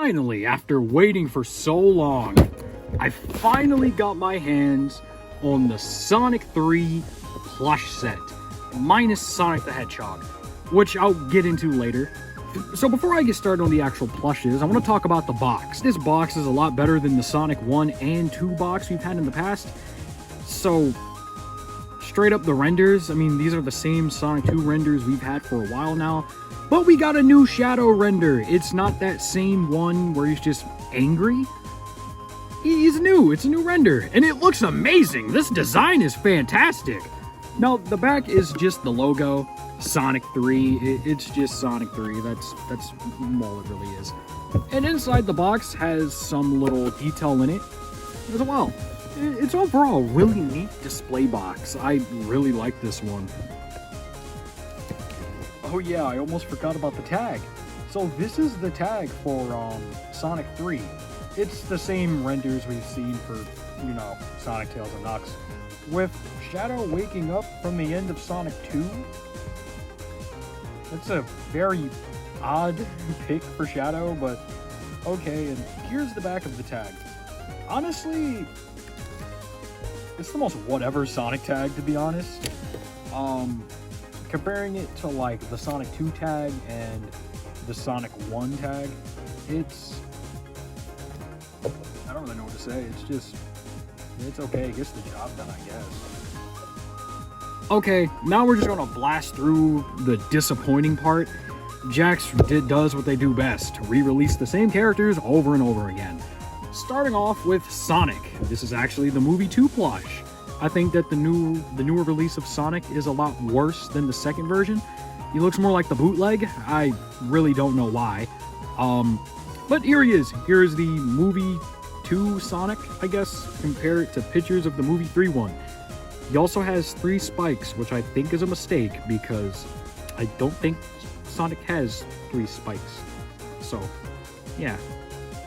finally, after waiting for so long, I finally got my hands on the Sonic 3 plush set, minus Sonic the Hedgehog, which I'll get into later. So before I get started on the actual plushes, I want to talk about the box. This box is a lot better than the Sonic 1 and 2 box we've had in the past. So, straight up the renders, I mean, these are the same Sonic 2 renders we've had for a while now. But we got a new Shadow render. It's not that same one where he's just angry. He's new. It's a new render. And it looks amazing. This design is fantastic. Now, the back is just the logo. Sonic 3. It's just Sonic 3. That's all it really is. And inside the box has some little detail in it as well. It's overall a really neat display box. I really like this one. Oh yeah, I almost forgot about the tag. So this is the tag for Sonic 3. It's the same renders we've seen for, you know, Sonic, Tails, and Knucks. With Shadow waking up from the end of Sonic 2. That's a very odd pick for Shadow, but okay. And here's the back of the tag. Honestly, it's the most whatever Sonic tag, to be honest. Comparing it to like the Sonic 2 tag and the Sonic 1 tag, it's... I don't really know what to say. It's okay. It gets the job done, I guess. Okay, now we're just gonna blast through the disappointing part. Jax does what they do best, re-release the same characters over and over again. Starting off with Sonic. This is actually the movie 2 plush. I think that the newer release of Sonic is a lot worse than the second version. He looks more like the bootleg. I really don't know why. But here he is. Here's the movie 2 Sonic, I guess. Compare it to pictures of the movie 3 one. He also has 3 spikes, which I think is a mistake because I don't think Sonic has 3 spikes. So, yeah.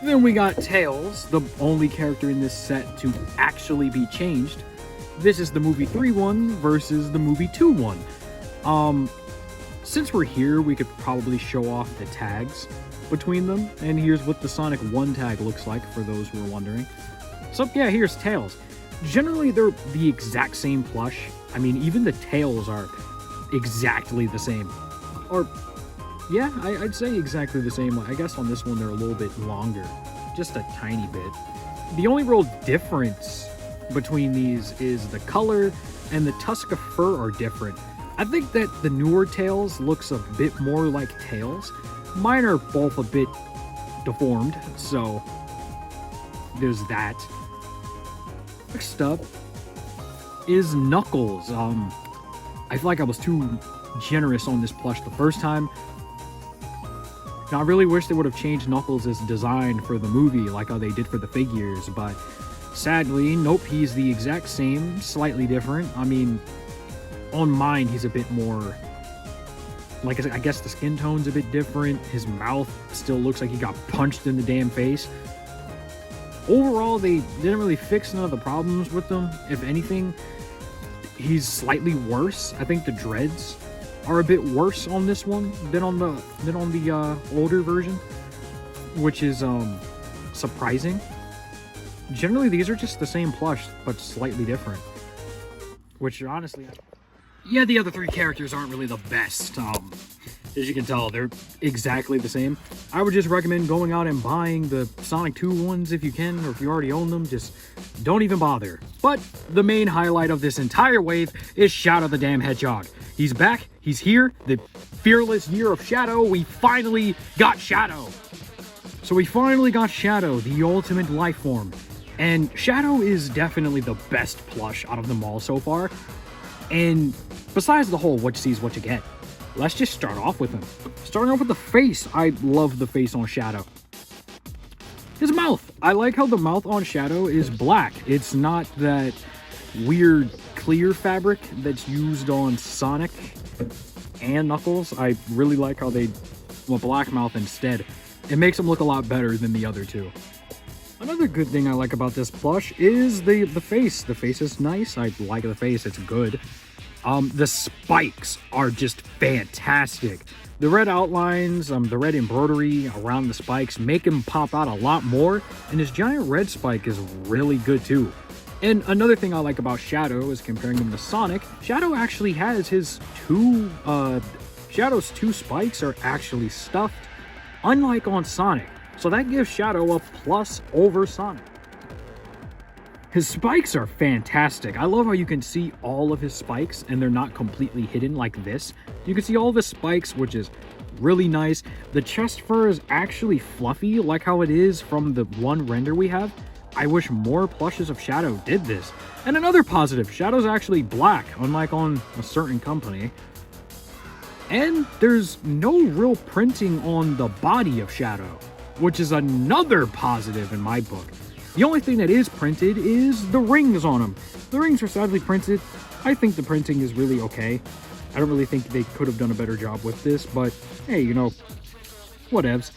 Then we got Tails, the only character in this set to actually be changed. This is the movie 3 one versus the movie 2 one. Since we're here, we could probably show off the tags between them. And here's what the Sonic 1 tag looks like for those who are wondering. So yeah, here's Tails. Generally, they're the exact same plush. I mean, even the tails are exactly the same. Or, yeah, I'd say exactly the same. I guess on this one, they're a little bit longer. Just a tiny bit. The only real difference between these is the color and the tusk of fur are different. I think that the newer Tails looks a bit more like Tails. Mine are both a bit deformed, so there's that. Next up is Knuckles. I feel like I was too generous on this plush the first time. Now, I really wish they would have changed Knuckles' design for the movie like how they did for the figures, but sadly, nope, he's the exact same, slightly different. I mean, on mine, he's a bit more... Like, I guess the skin tone's a bit different. His mouth still looks like he got punched in the damn face. Overall, they didn't really fix none of the problems with them. If anything, he's slightly worse. I think the dreads are a bit worse on this one than on the older version, which is surprising. Generally, these are just the same plush, but slightly different. Which, honestly... Yeah, the other 3 characters aren't really the best. As you can tell, they're exactly the same. I would just recommend going out and buying the Sonic 2 ones if you can, or if you already own them, just don't even bother. But the main highlight of this entire wave is Shadow the damn Hedgehog. He's back, he's here, the fearless year of Shadow. We finally got Shadow. So we finally got Shadow, the ultimate life form. And Shadow is definitely the best plush out of them all so far. And besides the whole what you see is what you get, let's just start off with him. Starting off with the face. I love the face on Shadow. His mouth. I like how the mouth on Shadow is black. It's not that weird clear fabric that's used on Sonic and Knuckles. I really like how they went black mouth instead. It makes him look a lot better than the other 2. Another good thing I like about this plush is the face. The face is nice. I like the face. It's good. The spikes are just fantastic. The red outlines, the red embroidery around the spikes make him pop out a lot more, and his giant red spike is really good too. And another thing I like about Shadow is comparing him to Sonic. Shadow actually has his Shadow's two spikes are actually stuffed, unlike on Sonic. So that gives Shadow a plus over Sonic. His spikes are fantastic. I love how you can see all of his spikes and they're not completely hidden like this. You can see all the spikes, which is really nice. The chest fur is actually fluffy, like how it is from the one render we have. I wish more plushes of Shadow did this. And another positive, Shadow's actually black, unlike on a certain company. And there's no real printing on the body of Shadow, which is another positive in my book. The only thing that is printed is the rings on him. The rings are sadly printed. I think the printing is really okay. I don't really think they could have done a better job with this, but hey, you know, whatevs.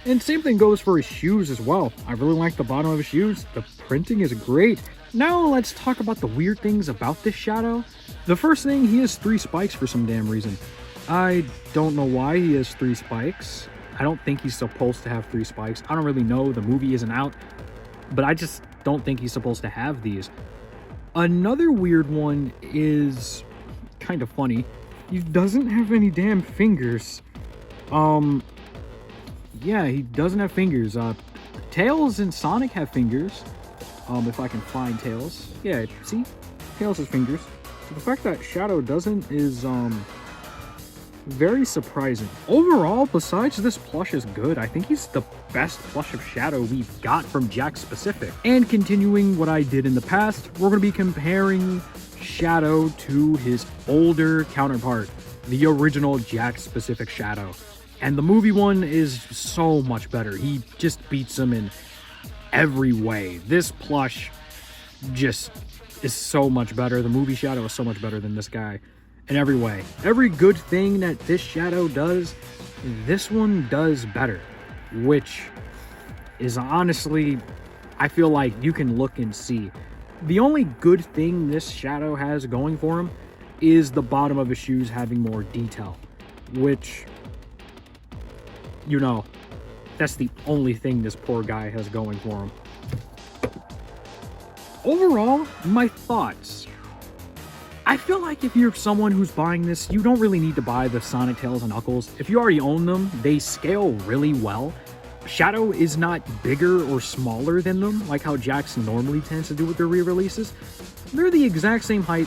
And same thing goes for his shoes as well. I really like the bottom of his shoes. The printing is great. Now let's talk about the weird things about this Shadow. The first thing, he has 3 spikes for some damn reason. I don't know why he has 3 spikes. I don't think he's supposed to have 3 spikes. I don't really know. The movie isn't out. But I just don't think he's supposed to have these. Another weird one is kind of funny. He doesn't have any damn fingers. Yeah, he doesn't have fingers. Tails and Sonic have fingers. If I can find Tails. Yeah, see? Tails has fingers. So the fact that Shadow doesn't is, very surprising. Overall, besides this plush is good, I think he's the best plush of Shadow we've got from Jakks Pacific. And continuing what I did in the past, we're going to be comparing Shadow to his older counterpart, the original Jakks Pacific Shadow. And the movie one is so much better. He just beats him in every way. This plush just is so much better. The movie Shadow is so much better than this guy. In every way. Every good thing that this Shadow does, this one does better. Which is honestly, I feel like you can look and see. The only good thing this Shadow has going for him is the bottom of his shoes having more detail. Which, you know, that's the only thing this poor guy has going for him. Overall, my thoughts. I feel like if you're someone who's buying this, you don't really need to buy the Sonic, Tails, and Knuckles. If you already own them, they scale really well. Shadow is not bigger or smaller than them, like how Jakks normally tends to do with their re-releases. They're the exact same height,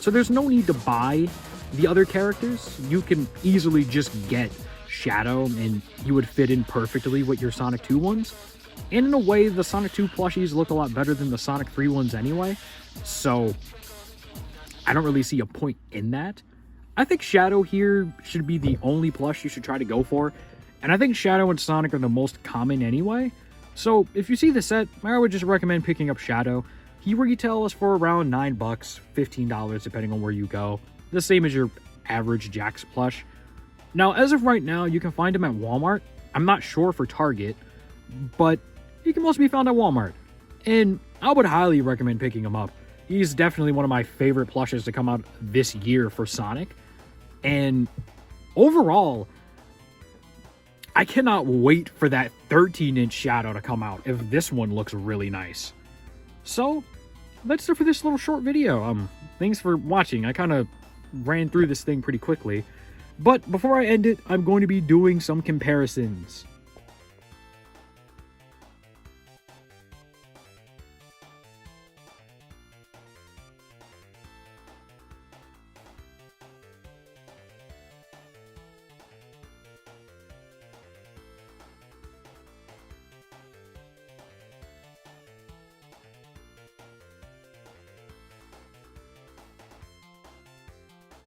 so there's no need to buy the other characters. You can easily just get Shadow, and he would fit in perfectly with your Sonic 2 ones. And in a way, the Sonic 2 plushies look a lot better than the Sonic 3 ones anyway, so I don't really see a point in that. I think Shadow here should be the only plush you should try to go for. And I think Shadow and Sonic are the most common anyway. So if you see the set, I would just recommend picking up Shadow. He retails for around $9, $15 depending on where you go. The same as your average Jakks plush. Now as of right now, you can find him at Walmart. I'm not sure for Target, but he can mostly be found at Walmart. And I would highly recommend picking him up. He's definitely one of my favorite plushes to come out this year for Sonic. And overall, I cannot wait for that 13-inch Shadow to come out if this one looks really nice. So, that's it for this little short video. Thanks for watching. I kind of ran through this thing pretty quickly. But before I end it, I'm going to be doing some comparisons.